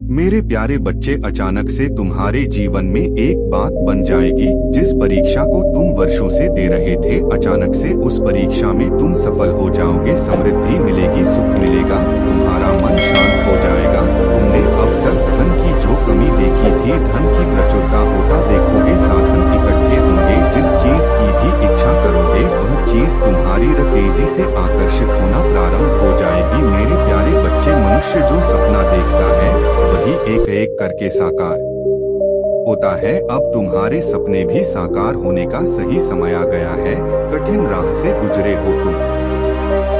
मेरे प्यारे बच्चे, अचानक से तुम्हारे जीवन में एक बात बन जाएगी। जिस परीक्षा को तुम वर्षों से दे रहे थे, अचानक से उस परीक्षा में तुम सफल हो जाओगे। समृद्धि मिलेगी, सुख मिलेगा, तुम्हारा मन शांत हो जाएगा। तुमने अब तक धन की जो कमी देखी थी, धन की प्रचुरता होता देखोगे। साधन इकट्ठे होंगे, जिस चीज की भी इच्छा करोगे वह चीज तुम्हारी तेजी से आकर्षित होना प्रारंभ हो जाएगी। मेरे प्यारे बच्चे, मनुष्य जो सपना देखता है वही एक एक करके साकार होता है। अब तुम्हारे सपने भी साकार होने का सही समय आ गया है। कठिन राह से गुजरे हो तुम,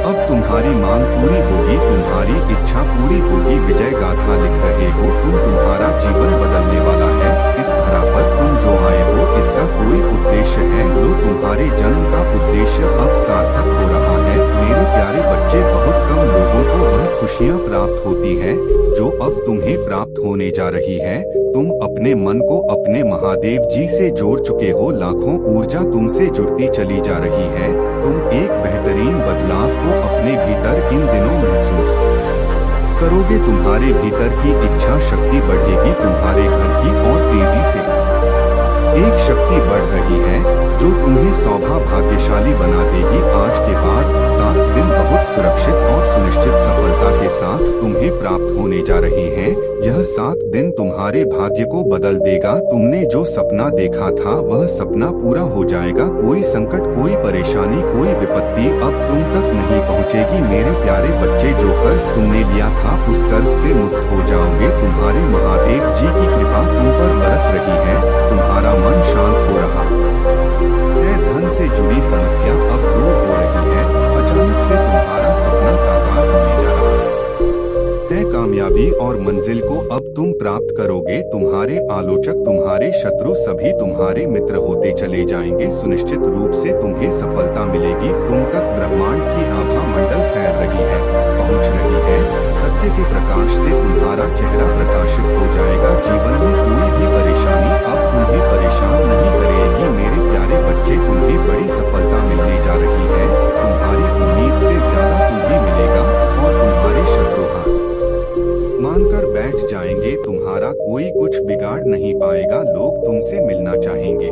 अब तुम्हारी मांग पूरी होगी, तुम्हारी इच्छा पूरी होगी। विजय गाथा लिख रहे हो तुम, तुम्हारा जीवन बदलने वाला है। इस धरा पर तुम जो आए हो इसका कोई उद्देश्य है। लो, तुम्हारे जन्म का उद्देश्य अब सार्थक हो रहा है। मेरे प्यारे बच्चे, बहुत कम लोगों को वह खुशियाँ प्राप्त होती है जो अब तुम्हें प्राप्त होने जा रही है। तुम अपने मन को अपने महादेव जी से जोड़ चुके हो। लाखों ऊर्जा तुमसे जुड़ती चली जा रही है। तुम एक बेहतरीन बदलाव को अपने भीतर इन दिनों महसूस करोगे। तुम्हारे भीतर की इच्छा शक्ति बढ़ेगी, तुम्हारे घर की और तेजी से एक शक्ति बढ़ रही है जो तुम्हें सौभाग्यशाली बना देगी। आज के बाद 7 दिन बहुत सुरक्षित और सुनिश्चित सफलता के साथ तुम्हें प्राप्त होने जा रहे हैं। यह 7 दिन तुम्हारे भाग्य को बदल देगा। तुमने जो सपना देखा था वह सपना पूरा हो जाएगा। कोई संकट, कोई परेशानी, कोई विपत्ति अब तुम तक नहीं पहुंचेगी। मेरे प्यारे बच्चे, जो कर्ज तुमने लिया था उस कर्ज से मुक्त हो जाओगे। तुम्हारे महादेव जी की कृपा तुम पर बरस रही है, तुम्हारा मन शांत हो रहा है। धन से जुड़ी समस्या अब दूर हो रही है। अचानक से तुम्हारा सपना साकार होने जा रहा है। कामयाबी और मंजिल को अब तुम प्राप्त करोगे। तुम्हारे आलोचक, तुम्हारे शत्रु सभी तुम्हारे मित्र होते चले जाएंगे। सुनिश्चित रूप से तुम्हें सफलता मिलेगी। तुम तक ब्रह्मांड की आभा मंडल फैल रही है, पहुंच रही है। सत्य के प्रकाश से तुम्हारा चेहरा प्रकाशित हो जाएगा। जीवन में कोई भी परेशानी अब तुम्हें परेशान नहीं करेगी। मेरे प्यारे बच्चे, तुम्हें बड़ी सफलता मिलने जा रही है। तुम्हारी उम्मीद से ज्यादा तुम्हें मिलेगा और तुम्हारे शत्रु मानकर बैठ जाएंगे। तुम्हारा कोई कुछ बिगाड़ नहीं पाएगा। लोग तुमसे मिलना चाहेंगे,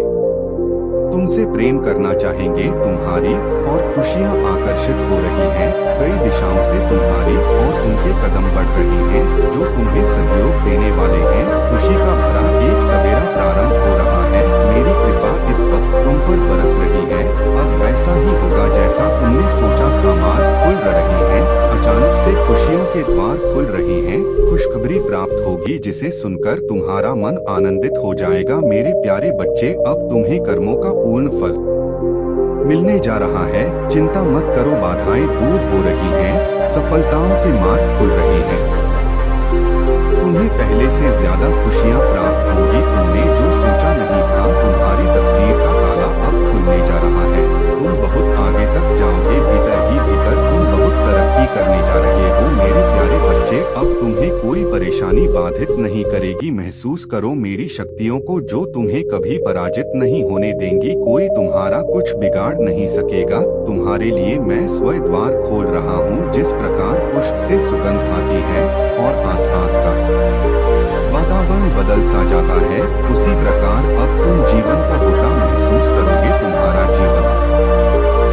तुमसे प्रेम करना चाहेंगे। तुम्हारी और खुशियां आकर्षित हो रही हैं। कई दिशाओं से तुम्हारी और उनके कदम बढ़ रही हैं जो तुम्हें सहयोग देने वाले हैं। खुशी का भरा एक सवेरा प्रारंभ हो रहा है। मेरी कृपा इस वक्त तुम पर बरस रही है। अब वैसा ही होगा जैसा तुमने सोचा था। मार्ग खुल रहे हैं, अचानक से खुशियों के द्वार खुल रहे हैं। खुशखबरी प्राप्त होगी जिसे सुनकर तुम्हारा मन आनंदित हो जाएगा। मेरे प्यारे बच्चे, अब तुम्हें कर्मों का पूर्ण फल मिलने जा रहा है। चिंता मत करो, बाधाएं दूर हो रही हैं, सफलताओं के मार्ग खुल रहे हैं। तुम्हें पहले से ज्यादा खुशियां प्राप्त होंगी। तुमने जो सोचा नहीं था, तुम्हारी तकदीर का ताला अब खुलने जा रहा है। तुम बहुत आगे तक जाओगे। भीतर ही भीतर तुम बहुत तरक्की करने जा रहे हो। मेरे प्यारे बच्चे, अब तुम्हें कोई परेशानी बाधित नहीं करेगी। महसूस करो मेरी शक्तियों को जो तुम्हें कभी पराजित नहीं होने देंगी। कोई तुम्हारा कुछ बिगाड़ नहीं सकेगा। तुम्हारे लिए मैं स्वयं द्वार खोल रहा हूँ। जिस प्रकार पुष्प से सुगंध आती है और आसपास का वातावरण बदल सा जाता है, उसी प्रकार अब तुम जीवन का होता महसूस करोगे। तुम्हारा जीवन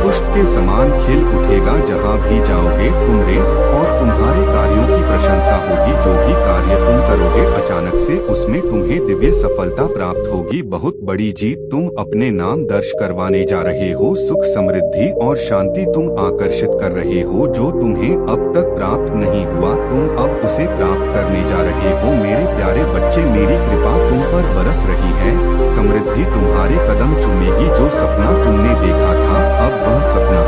पुष्प के समान खिल उठेगा। जहाँ भी जाओगे तुमरे और तुम्हारे कार्यों की प्रशंसा होगी। जो भी कार्य तुम करोगे अचानक से उसमें तुम्हें दिव्य सफलता प्राप्त होगी। बहुत बड़ी जीत तुम अपने नाम दर्ज करवाने जा रहे हो। सुख, समृद्धि और शांति तुम आकर्षित कर रहे हो। जो तुम्हें अब तक प्राप्त नहीं हुआ, तुम अब उसे प्राप्त करने जा रहे हो। मेरे प्यारे बच्चे, मेरी कृपा तुम पर बरस रही है। समृद्धि तुम्हारे कदम चूमेगी। जो सपना तुमने देखा था, अब वह सपना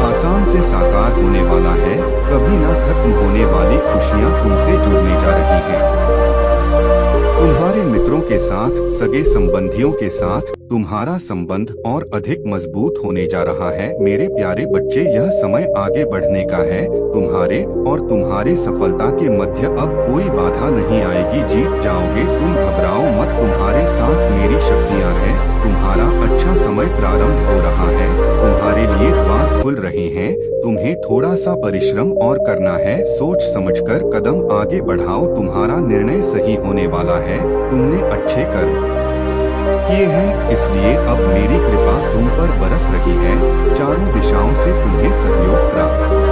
आसान से साकार होने वाला है। कभी ना खत्म होने वाली खुशियां तुमसे जुड़ने जा रही हैं। तुम्हारे मित्रों के के साथ, सगे संबंधियों के साथ तुम्हारा संबंध और अधिक मजबूत होने जा रहा है। मेरे प्यारे बच्चे, यह समय आगे बढ़ने का है। तुम्हारे और तुम्हारे सफलता के मध्य अब कोई बाधा नहीं आएगी। जीत जाओगे तुम, घबराओ मत। तुम्हारे साथ मेरी शक्तियाँ हैं। तुम्हारा अच्छा समय प्रारंभ हो रहा है। तुम्हारे लिए द्वार खुल रहे हैं। तुम्हें थोड़ा सा परिश्रम और करना है। सोच समझकर कदम आगे बढ़ाओ। तुम्हारा निर्णय सही होने वाला है। तुमने अच्छे कर्म किए हैं, इसलिए अब मेरी कृपा तुम पर बरस रही है। चारों दिशाओं से तुम्हें सहयोग प्राप्त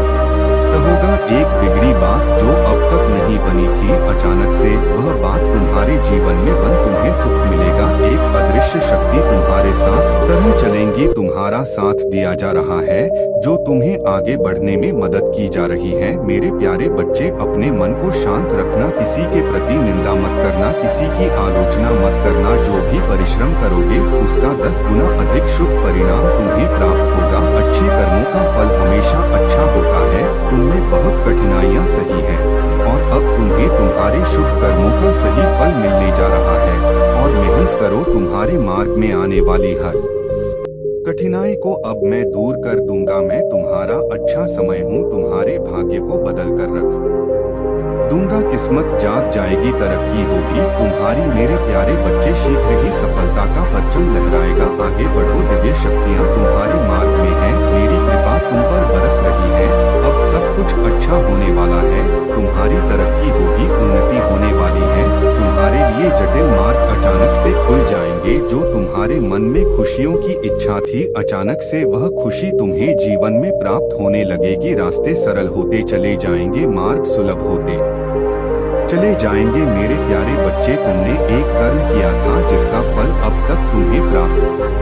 होगा। एक बिगड़ी बात जो अब तक नहीं बनी थी, अचानक से वह बात तुम्हारे जीवन में बन तुम्हें सुख मिलेगा। एक अदृश्य शक्ति तुम्हारे साथ तरह चलेंगी। तुम्हारा साथ दिया जा रहा है, जो तुम्हें आगे बढ़ने में मदद की जा रही है। मेरे प्यारे बच्चे, अपने मन को शांत रखना। किसी के प्रति निंदा मत करना, किसी की आलोचना मत करना। जो भी परिश्रम करोगे उसका 10 गुना अधिक शुभ परिणाम तुम्हें प्राप्त होगा। अच्छे कर्मों का फल हमेशा अच्छा होता है। तुमने बहुत कठिनाइयाँ सही है और अब तुम्हें तुम्हारे शुभ कर्मों का सही फल मिलने जा रहा है। और मेहनत करो, तुम्हारे मार्ग में आने वाली हर कठिनाई को अब मैं दूर कर दूंगा। मैं तुम्हारा अच्छा समय हूँ। तुम्हारे भाग्य को बदल कर रख दूंगा। किस्मत जाग जाएगी, तरक्की होगी तुम्हारी। मेरे प्यारे बच्चे, शीघ्र ही सफलता का परचम लहराएगा। आगे बढ़ो, दिव्य शक्तियाँ तुम्हारे मार्ग में हैं। मेरी कृपा तुम पर बरस रही है। अब सब कुछ अच्छा होने वाला है। तुम्हारी तरक्की होगी, उन्नति होने वाली है। तुम्हारे लिए जटिल मार्ग अचानक से खुल जाएंगे। जो तुम्हारे मन में खुशियों की इच्छा थी, अचानक से वह खुशी तुम्हें जीवन में प्राप्त होने लगेगी। रास्ते सरल होते चले जाएंगे, मार्ग सुलभ होते चले जाएंगे। मेरे प्यारे बच्चे, तुमने एक कर्म किया था जिसका फल अब तक तुम्हें प्राप्त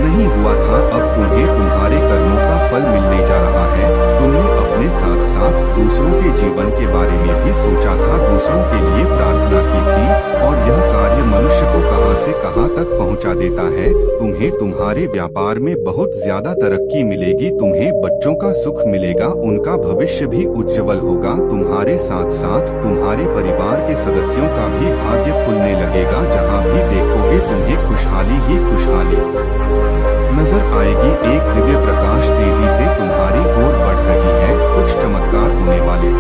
नहीं हुआ था। अब तुम्हें तुम्हारे कर्मों का फल मिलने जा रहा है। तुमने अपने साथ साथ दूसरों के जीवन के बारे में भी सोचा था, दूसरों के लिए प्रार्थना की थी और यह कार्य मनुष्य को कहां से कहां तक पहुंचा देता है। तुम्हें तुम्हारे व्यापार में बहुत ज्यादा तरक्की मिलेगी। तुम्हें बच्चों का सुख मिलेगा, उनका भविष्य भी उज्जवल होगा। तुम्हारे साथ साथ तुम्हारे परिवार के सदस्यों का भी भाग्य खुलने लगेगा। जहाँ भी देखोगे तुम्हें खुशहाली ही खुशहाली नजर आएगी। एक दिव्य प्रकाश तेजी से तुम्हारी ओर बढ़ रही है। कुछ चमत्कार होने वाले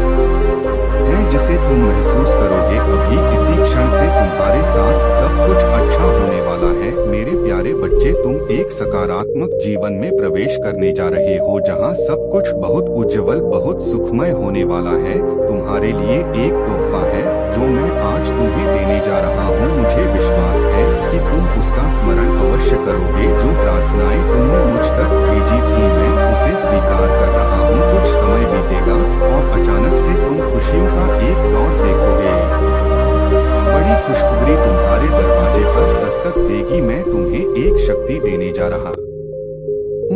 हैं जिसे तुम महसूस करोगे। अभी इसी क्षण से तुम्हारे साथ सब कुछ अच्छा होने वाला है। मेरे प्यारे बच्चे, तुम एक सकारात्मक जीवन में प्रवेश करने जा रहे हो, जहां सब कुछ बहुत उज्जवल, बहुत सुखमय होने वाला है। तुम्हारे लिए एक तोहफा है जो मैं आज तुम्हें देने जा रहा हूँ। मुझे विश्वास है कि तुम उसका स्मरण अवश्य करोगे। जो प्रार्थनाएं तुमने मुझ तक भेजी थी, मैं उसे स्वीकार कर रहा हूँ। कुछ समय बीतेगा और अचानक से तुम खुशियों का एक दौर देखोगे। बड़ी खुशखबरी तुम्हारे दरवाजे पर दस्तक देगी। मैं तुम्हें एक शक्ति देने जा रहा हूँ।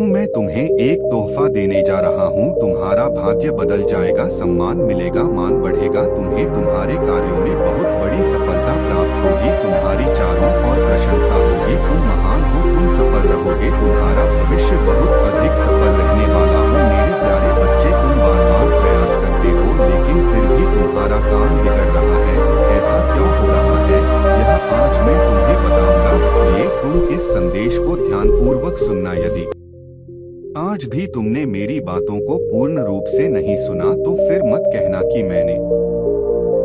मैं तुम्हें एक तोहफा देने जा रहा हूँ। तुम्हारा भाग्य बदल जाएगा, सम्मान मिलेगा, मान बढ़ेगा। तुम्हें तुम्हारे कार्यों में बहुत बड़ी सफलता प्राप्त होगी। तुम्हारी चारों ओर प्रशंसा होगी। तुम महान हो, तुम सफल रहोगे। तुम्हारा भविष्य बहुत अधिक सफल रहने वाला हो। मेरे प्यारे बच्चे, तुम बार बार प्रयास करते हो, लेकिन फिर भी तुम्हारा काम बिगड़ रहा है। ऐसा क्यों हो रहा है, यह आज मैं तुम्हें बताऊंगा। इसलिए तुम इस संदेश को ध्यानपूर्वक सुनना। यदि आज भी तुमने मेरी बातों को पूर्ण रूप से नहीं सुना, तो फिर मत कहना कि मैंने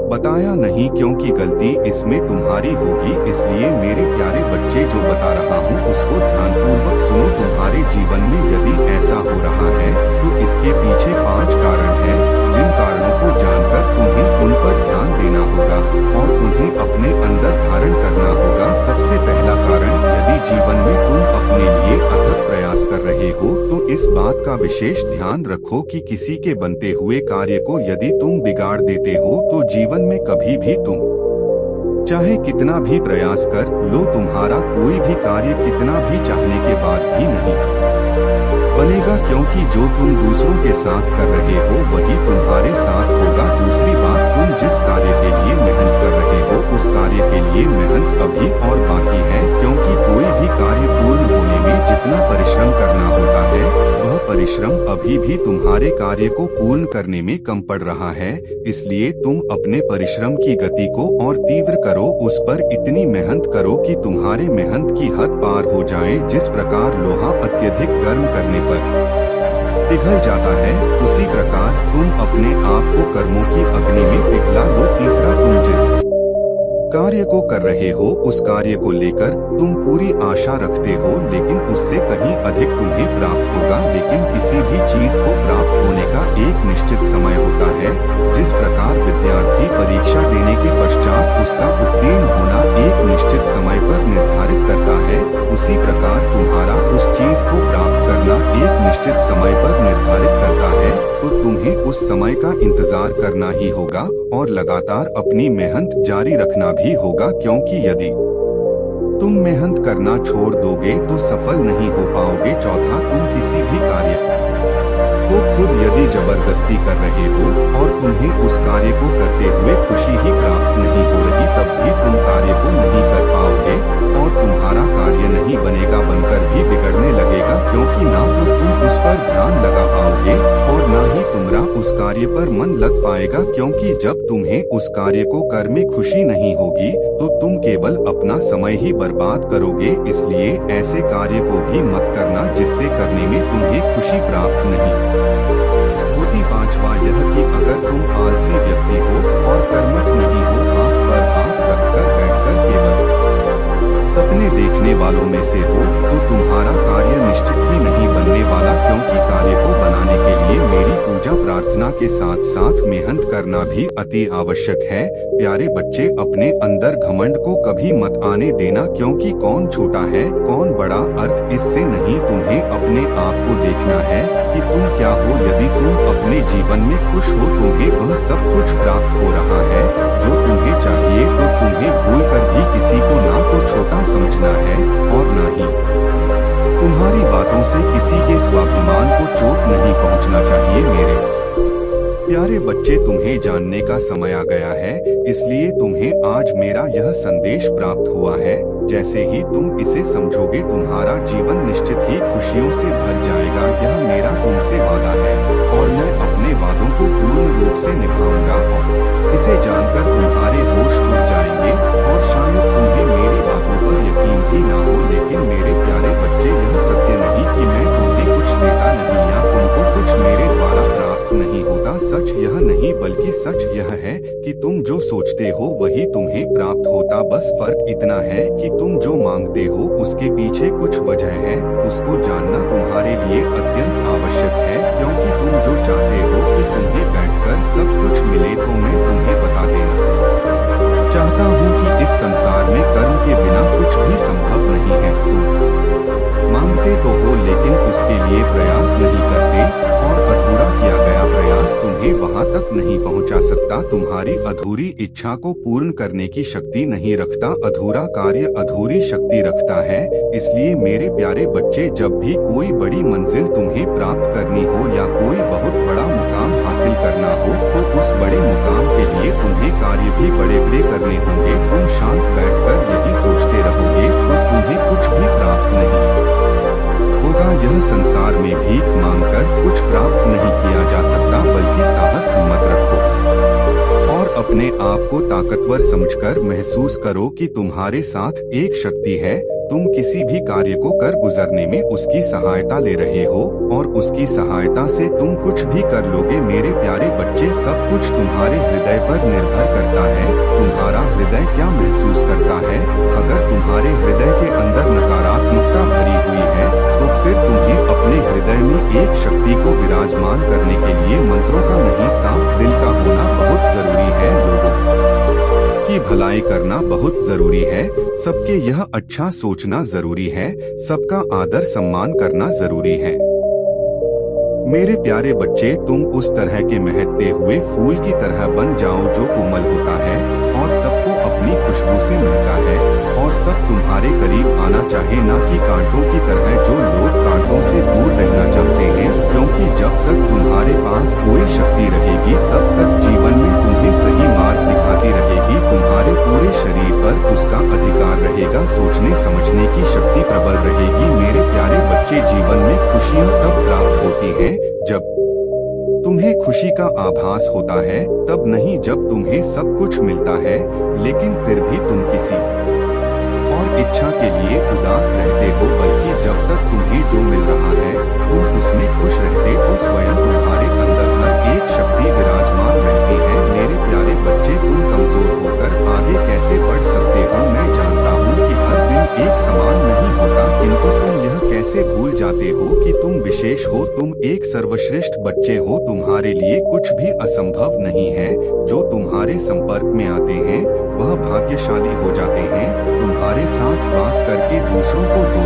बताया नहीं, क्योंकि गलती इसमें तुम्हारी होगी। इसलिए मेरे प्यारे बच्चे, जो बता रहा हूँ उसको ध्यानपूर्वक सुनो। तुम्हारे जीवन में यदि ऐसा हो रहा है, तो इसके पीछे 5 कारण हैं, जिन कारणों को जानकर तुम्हें उन पर ध्यान देना होगा और उन्हें अपने अंदर धारण करना होगा। सबसे पहला कारण, यदि जीवन में तुम अपने लिए अथक प्रयास कर रहे हो, तो इस बात का विशेष ध्यान रखो कि किसी के बनते हुए कार्य को यदि तुम बिगाड़ देते हो, तो जीवन में कभी भी तुम चाहे कितना भी प्रयास कर लो, तुम्हारा कोई भी कार्य कितना भी चाहने के बाद भी नहीं बनेगा। क्योंकि जो तुम दूसरों के साथ कर रहे हो, वही तुम्हारे साथ होगा। दूसरी बात, तुम जिस कार्य के लिए मेहनत कर रहे हो, उस कार्य के लिए मेहनत अभी और बाकी है। क्योंकि कोई भी कार्य पूर्ण होने में जितना परिश्रम करना होता है, वह परिश्रम अभी अभी भी तुम्हारे कार्य को पूर्ण करने में कम पड़ रहा है, इसलिए तुम अपने परिश्रम की गति को और तीव्र करो, उस पर इतनी मेहनत करो कि तुम्हारे मेहनत की हद पार हो जाए। जिस प्रकार लोहा अत्यधिक गर्म करने पर पिघल जाता है, उसी प्रकार तुम अपने आप को कर्मों की अग्नि में पिघला लो। तीसरा, तुम जिस कार्य को कर रहे हो उस कार्य को लेकर तुम पूरी आशा रखते हो, लेकिन उससे कहीं अधिक तुम्हें प्राप्त होगा। लेकिन किसी भी चीज को प्राप्त होने का एक निश्चित समय होता है। जिस प्रकार विद्यार्थी परीक्षा देने के पश्चात उसका उत्तीर्ण होना एक निश्चित समय पर निर्धारित करता है, उसी प्रकार तुम्हारा उस चीज को प्राप्त करना एक निश्चित समय पर निर्धारित करता है। तो तुम्हें उस समय का इंतजार करना ही होगा और लगातार अपनी मेहनत जारी रखना भी होगा, क्योंकि यदि तुम मेहनत करना छोड़ दोगे तो सफल नहीं हो पाओगे। चौथा, तुम किसी भी कार्य को खुद यदि जबरदस्ती कर रहे हो और तुम्हें उस कार्य को करते हुए खुशी ही प्राप्त नहीं हो रही, तब भी तुम कार्य को नहीं कर पाओगे और तुम्हारा कार्य नहीं बनेगा, बनकर भी बिगड़ने लगेगा, क्योंकि ना तो तुम उस पर ध्यान लगा पाओगे और ना ही तुम्हारा उस कार्य पर मन लग पाएगा, क्योंकि जब तुम्हें उस कार्य को कर में खुशी नहीं होगी तो तुम केवल अपना समय ही बर्बाद करोगे। इसलिए ऐसे कार्य को भी मत करना जिससे करने में तुम्हें खुशी प्राप्त नहीं होती। पांचवा यह कि अगर तुम आलसी व्यक्ति हो और कर्मठ नहीं हो, हाथ पर हाथ रखकर बैठकर केवल सपने देखने वालों में से हो, तो तुम्हारा कार्य निश्चित ही नहीं बनने वाला, क्योंकि कार्य को बनाने के लिए मेरी पूजा प्रार्थना के साथ साथ मेहनत करना भी अति आवश्यक है। प्यारे बच्चे, अपने अंदर घमंड को कभी मत आने देना, क्योंकि कौन छोटा है कौन बड़ा अर्थ इससे नहीं, तुम्हें अपने आप को देखना है कि तुम क्या हो। यदि तुम अपने जीवन में खुश हो, तुम्हें वह सब कुछ प्राप्त हो रहा है जो तुम्हें चाहिए, तो तुम्हें भूल कर भी किसी को ना तो छोटा समझना है और ना ही तुम्हारी बातों से किसी के स्वाभिमान को चोट नहीं पहुंचना चाहिए। मेरे प्यारे बच्चे, तुम्हें जानने का समय आ गया है, इसलिए तुम्हें आज मेरा यह संदेश प्राप्त हुआ है। जैसे ही तुम इसे समझोगे तुम्हारा जीवन निश्चित ही खुशियों से भर जाएगा। यह मेरा तुमसे वादा है और मैं अपने वादों को पूर्ण रूप से निभाऊंगा और इसे जानकर तुम्हारे होश उड़ जाएंगे और शायद तुम्हें मेरी बातों पर यकीन भी ना हो, लेकिन मेरे प्यारे बच्चे, यह सत्य नहीं कि मैं तुम्हें कुछ देता नहीं या तुमको कुछ मेरे द्वारा प्राप्त नहीं होता। सच यह नहीं, बल्कि सच यह है कि तुम जो सोचते हो वही तुम्हें प्राप्त होता। बस फर्क इतना है कि तुम जो मांगते हो उसके पीछे कुछ वजह है, उसको जानना तुम्हारे लिए अत्यंत आवश्यक है, क्योंकि तुम जो चाहते हो कि तुम्हें बैठकर सब कुछ मिले, तो मैं तुम्हें बता देना चाहता हूँ कि इस संसार में कर्म के बिना कुछ भी संभव नहीं है। तुम मांगते तो हो लेकिन उसके लिए प्रयास नहीं करते और अधूरा किया गया प्रयास तुम्हें वहां तक नहीं पहुंचा सकता। तुम्हारी अधूरी इच्छा को पूर्ण करने की शक्ति नहीं रखता, अधूरा कार्य अधूरी शक्ति रखता है। इसलिए मेरे प्यारे बच्चे, जब भी कोई बड़ी मंजिल तुम्हें प्राप्त करनी हो या कोई बहुत बड़ा मुकाम हासिल करना हो, तो उस बड़े मुकाम के लिए तुम्हें कार्य भी बड़े बड़े करने होंगे। तुम शांत बैठकर यही सोचते रहोगे तो तुम्हें कुछ भी प्राप्त नहीं होगा। यह संसार में भीख मांगकर कुछ प्राप्त नहीं किया जा सकता, बल्कि साहस हिम्मत रखो और अपने आप को ताकतवर समझकर महसूस करो कि तुम्हारे साथ एक शक्ति है। तुम किसी भी कार्य को कर गुजरने में उसकी सहायता ले रहे हो और उसकी सहायता से तुम कुछ भी कर लोगे। मेरे प्यारे बच्चे, सब कुछ तुम्हारे हृदय पर निर्भर करता है। तुम्हारा हृदय क्या महसूस करता है? अगर तुम्हारे हृदय के अंदर नकारात्मकता भरी हुई है तो फिर तुम्हें अपने हृदय में एक शक्ति को विराजमान करने के लिए मंत्रों का नहीं, साफ दिल का होना बहुत जरूरी है। लोगों की भलाई करना बहुत जरूरी है, सबके यह अच्छा सोचना जरूरी है, सबका आदर सम्मान करना जरूरी है। मेरे प्यारे बच्चे, तुम उस तरह के महकते हुए फूल की तरह बन जाओ जो कोमल होता है और सबको अपनी खुशबू से महका है और सब तुम्हारे करीब आना चाहे, ना कि कांटों की तरह जो लोग कांटों से दूर रहना चाहते हैं। क्योंकि जब तक तुम्हारे पास कोई शक्ति रहेगी तब तक जीवन में तुम्हें सही मार्ग दिखाती रहेगी। तुम्हारे पूरे शरीर पर उसका अधिकार रहेगा, सोचने समझने की शक्ति प्रबल रहेगी। मेरे प्यारे बच्चे, जीवन में खुशियाँ तब प्राप्त होती हैं जब खुशी का आभास होता है तब नहीं जब तुम्हें सब कुछ मिलता है, लेकिन फिर भी तुम किसी और इच्छा के लिए उदास रहते हो, बल्कि जब तक तुम्हें जो मिल रहा है तुम उसमें खुश रहते हो। स्वयं तुम्हारे अंदर हर एक शक्ति विराजमान रहती है। मेरे प्यारे बच्चे, तुम कमजोर होकर आगे कैसे बढ़ सकते हो? मैं जानता हूँ कि हर दिन एक समान नहीं होता, किंतु तुम यह कैसे भूल जाते हो कि तुम विशेष हो, तुम एक सर्वश्रेष्ठ बच्चे हो। तुम्हारे लिए कुछ भी असंभव नहीं है। जो तुम्हारे संपर्क में आते हैं वह भाग्यशाली हो जाते हैं। तुम्हारे साथ बात करके दूसरों को दो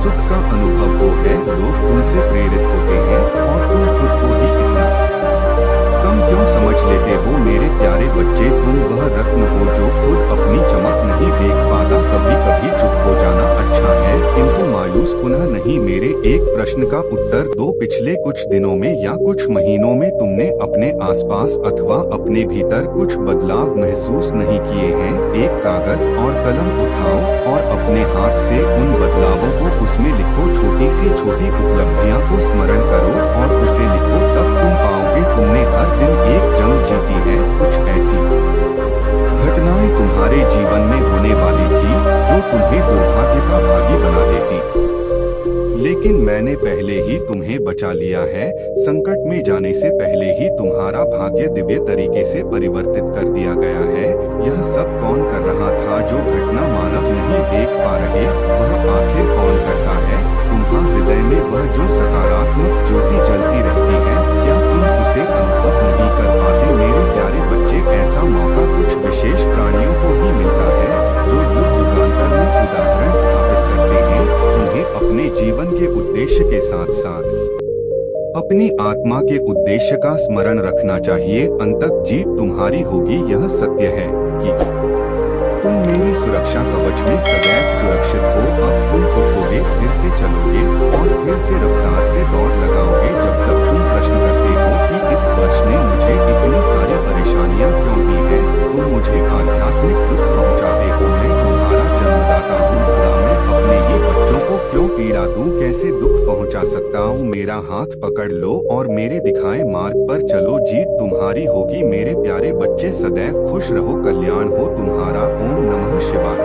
सुख का अनुभव हो है, लोग तुमसे प्रेरित होते हैं और तुम खुद को ही इतना कम क्यों समझ लेते हो? मेरे प्यारे बच्चे, तुम वह रत्न हो जो खुद अपनी चमक नहीं देख पाता। कभी कभी चुप हो जाना अच्छा है, किंतु मायूस पुनः नहीं। मेरे एक प्रश्न का उत्तर दो। पिछले कुछ दिनों में या कुछ महीनों में तुमने अपने आसपास अथवा अपने भीतर कुछ बदलाव महसूस नहीं किए हैं? एक कागज और कलम उठाओ और अपने हाथ से उन बदलावों को उसमें लिखो। छोटी सी छोटी उपलब्धियां को स्मरण करो और उसे लिखो, तब तुम पाओगे तुमने हर दिन एक जंग जीती है। कुछ ऐसी घटनाएं तुम्हारे जीवन में होने वाली थी जो तुम्हें दुर्भाग्य का भागी बना देती, लेकिन मैंने पहले ही तुम्हें बचा लिया है। संकट में जाने से पहले ही तुम्हारा भाग्य दिव्य तरीके से परिवर्तित कर दिया गया है। यह सब कौन कर रहा था? जो घटना मानव नहीं देख पा रहे, वह आखिर कौन करता है? तुम्हारे हृदय में वह जो सकारात्मक ज्योति जलती रहती है, क्या तुम उसे अनुभव नहीं कर पाते? मेरे प्यारे बच्चे, ऐसा मौका कुछ विशेष प्राणियों को ही मिलता है जो युग युगांतर में उदाहरण स्थापित करते हैं। तुम्हें अपने जीवन के उद्देश्य के साथ साथ अपनी आत्मा के उद्देश्य का स्मरण रखना चाहिए। अंततः जीत तुम्हारी होगी। यह सत्य है कि तुम मेरी सुरक्षा कवच में सदैव सुरक्षित हो। अब तुम उठोगे, फिर से चलोगे और फिर से रफ्तार से दौड़ लगाओगे। जब सब तुम प्रश्न करते हो कि इस वर्ष ने मुझे इतनी सारी परेशानियां क्यों दी है, तुम मुझे आध्यात्मिक दुख पहुंचाते हो। मैं तुम्हारा जन्मदाता हूँ, भला मैं अपने ही बच्चों को क्यों पीड़ा दूं? कैसे दुख पहुंचा सकता हूँ? मेरा हाथ पकड़ लो और मेरे दिखाए मार्ग पर चलो। जीत तुम्हारी होगी। मेरे प्यारे बच्चे, सदैव खुश रहो, कल्याण हो तुम्हारा। ओम नमः शिवाय।